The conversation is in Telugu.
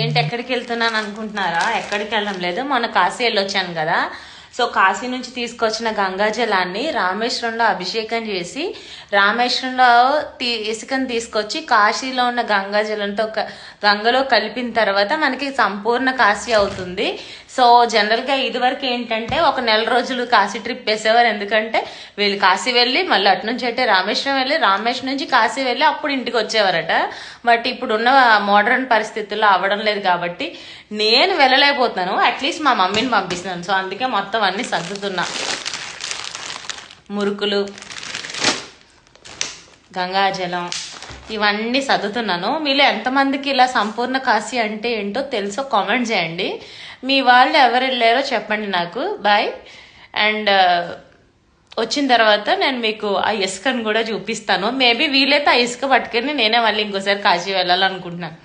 ఏంటి ఎక్కడికి వెళ్తున్నాను అనుకుంటున్నారా? ఎక్కడికి వెళ్ళడం లేదు, మొన్న కాశీ వెళ్ళొచ్చాను కదా. సో కాశీ నుంచి తీసుకొచ్చిన గంగాజలాన్ని రామేశ్వరంలో అభిషేకం చేసి రామేశ్వరంలో ఇసుకను తీసుకొచ్చి కాశీలో ఉన్న గంగాజలంతో గంగలో కలిపిన తర్వాత మనకి సంపూర్ణ కాశీ అవుతుంది. సో జనరల్గా ఇదివరకు ఏంటంటే ఒక నెల రోజులు కాశీ ట్రిప్ వేసేవారు. ఎందుకంటే వీళ్ళు కాశీ వెళ్ళి మళ్ళీ అటు నుంచి అంటే రామేశ్వరం వెళ్ళి రామేశ్వరం నుంచి కాశీ వెళ్ళి అప్పుడు ఇంటికి వచ్చేవారట. బట్ ఇప్పుడున్న మోడర్న్ పరిస్థితుల్లో అవ్వడం లేదు కాబట్టి నేను వెళ్ళలేకపోతున్నాను. అట్లీస్ట్ మా మమ్మీని పంపిస్తున్నాను. సో అందుకే మొత్తం అన్ని సర్దుతున్నా. మురుకులు, గంగాజలం ఇవన్నీ సర్దుతున్నాను. మీలో ఎంతమందికి ఇలా సంపూర్ణ కాశీ అంటే ఏంటో తెలుసో కామెంట్ చేయండి. మీ వాళ్ళు ఎవరు వెళ్ళారో చెప్పండి నాకు. బాయ్. అండ్ వచ్చిన తర్వాత నేను మీకు ఆ ఇసుకను కూడా చూపిస్తాను. మేబీ వీలైతే ఆ ఇసుక పట్టుకొని నేనే మళ్ళీ ఇంకోసారి కాశీ వెళ్ళాలనుకుంటున్నాను.